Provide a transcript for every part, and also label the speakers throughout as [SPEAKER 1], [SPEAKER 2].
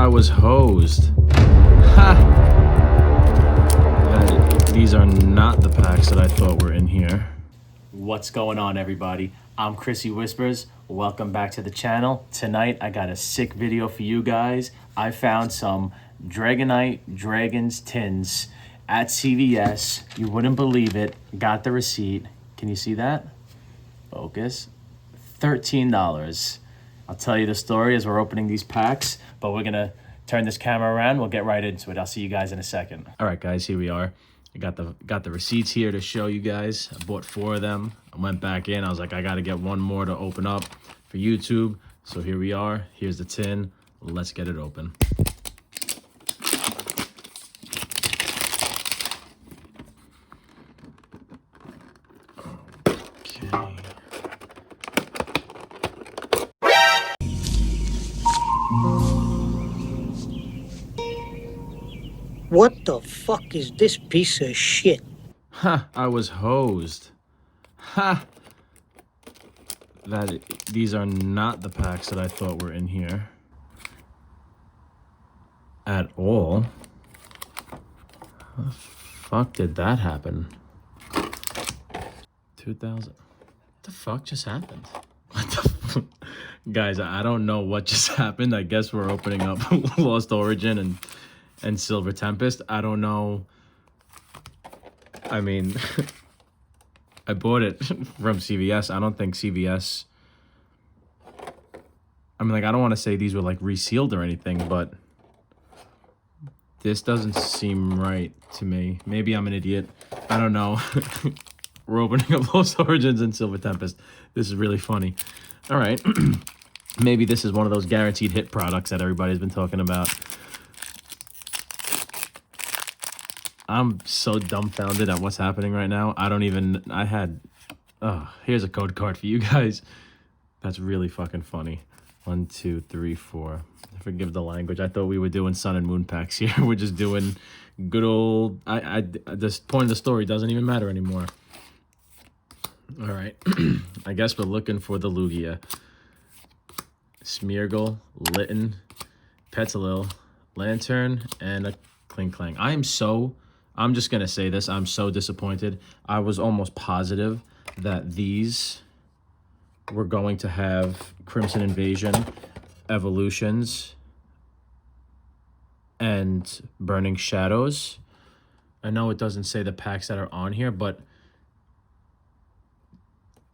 [SPEAKER 1] I was hosed. Ha! These are not the packs that I thought were in here.
[SPEAKER 2] What's going on, everybody? I'm Chrissy Whispers. Welcome back to the channel. Tonight I got a sick video for you guys. I found some Dragonite Dragons tins at CVS. You wouldn't believe it. Got the receipt. Can you see that? Focus. $13. I'll tell you the story as we're opening these packs, but we're gonna turn this camera around. We'll get right into it. I'll see you guys in a second.
[SPEAKER 1] All right, guys, here we are. I got the receipts here to show you guys. I bought 4 of them. I went back in. I was like, I got to get one more to open up for YouTube. So here we are. Here's the tin. Let's get it open. Okay.
[SPEAKER 3] What the fuck is this piece of shit?
[SPEAKER 1] Ha! I was hosed. Ha! These are not the packs that I thought were in here at all. How the fuck did that happen? 2000. What the fuck just happened? What the guys, I don't know what just happened. I guess we're opening up Lost Origin and Silver Tempest. I don't know. I mean, I bought it from CVS. I don't think CVS... I mean, like, I don't want to say these were, like, resealed or anything, but this doesn't seem right to me. Maybe I'm an idiot. I don't know. We're opening up Lost Origins and Silver Tempest. This is really funny. All right. Maybe this is one of those guaranteed hit products that everybody's been talking about. I'm so dumbfounded at what's happening right now. Here's a code card for you guys. That's really fucking funny. 1, 2, 3, 4. Forgive the language. I thought we were doing sun and moon packs here. We're just doing good old... this point of the story doesn't even matter anymore. All right. I guess we're looking for the Lugia. Smeargle, Litten, Petilil, Lantern, and a Kling Clang. I'm just going to say this. I'm so disappointed. I was almost positive that these were going to have Crimson Invasion, Evolutions, and Burning Shadows. I know it doesn't say the packs that are on here, but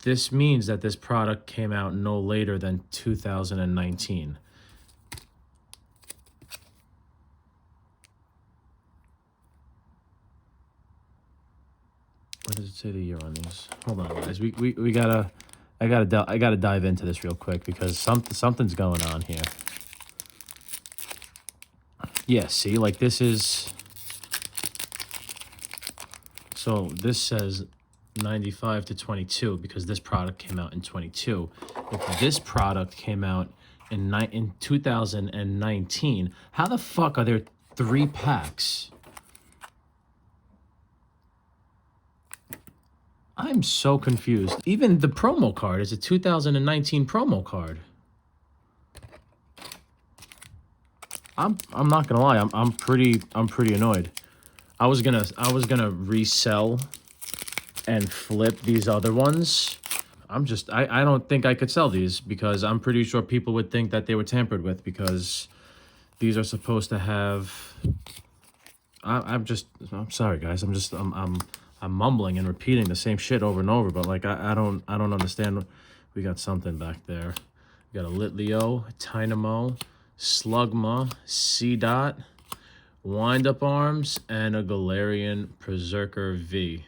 [SPEAKER 1] this means that this product came out no later than 2019. What does it say the year on these? Hold on, guys. I gotta dive into this real quick because something's going on here. Yeah, see, like this is... So this says 95 to 22 because this product came out in 22. If this product came out in 2019, how the fuck are there 3 packs? I'm so confused. Even the promo card is a 2019 promo card. I'm not gonna lie. I'm pretty annoyed. I was gonna resell and flip these other ones. I don't think I could sell these because I'm pretty sure people would think that they were tampered with because these are supposed to have... I'm sorry, guys. I'm mumbling and repeating the same shit over and over, but like I don't understand. We got something back there. We got a Litleo, Tynamo, Slugma, C-Dot, Wind-Up Arms, and a Galarian Berserker V.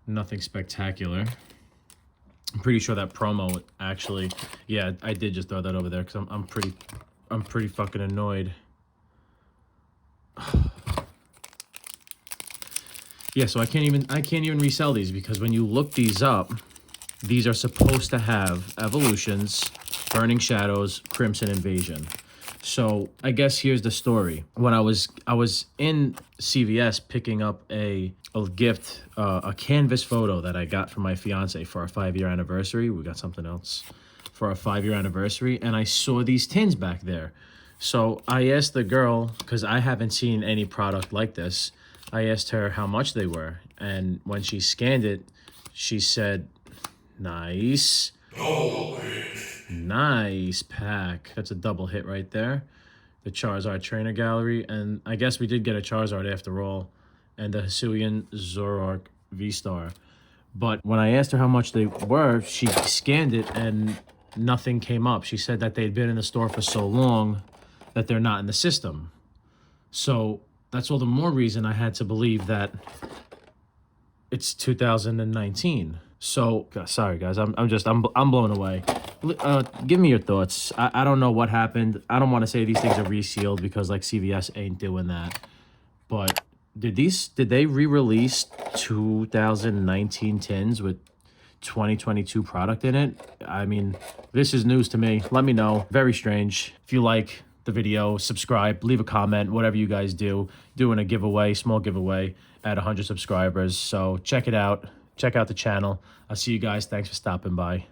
[SPEAKER 1] Nothing spectacular. I'm pretty sure that promo actually... Yeah, I did just throw that over there because I'm pretty fucking annoyed. Yeah, so I can't even resell these because when you look these up, these are supposed to have Evolutions, Burning Shadows, Crimson Invasion. So I guess here's the story. When I was in CVS picking up a gift, a canvas photo that I got from my fiance for our 5-year anniversary. We got something else for our 5-year anniversary, and I saw these tins back there. So I asked the girl, because I haven't seen any product like this, I asked her how much they were. And when she scanned it, she said, nice. Nice pack. That's a double hit right there. The Charizard Trainer Gallery. And I guess we did get a Charizard after all. And the Hisuian Zoroark V-Star. But when I asked her how much they were, she scanned it and nothing came up. She said that they'd been in the store for so long that they're not in the system. So that's all the more reason I had to believe that it's 2019. So sorry guys, I'm blown away. Give me your thoughts. I don't know what happened. I don't want to say these things are resealed because like CVS ain't doing that. But did they re-release 2019 tins with 2022 product in it? I mean, this is news to me. Let me know. Very strange. If you like the video, subscribe, leave a comment, whatever you guys do. Doing a giveaway, small giveaway at 100 subscribers. So check it out. Check out the channel. I'll see you guys. Thanks for stopping by.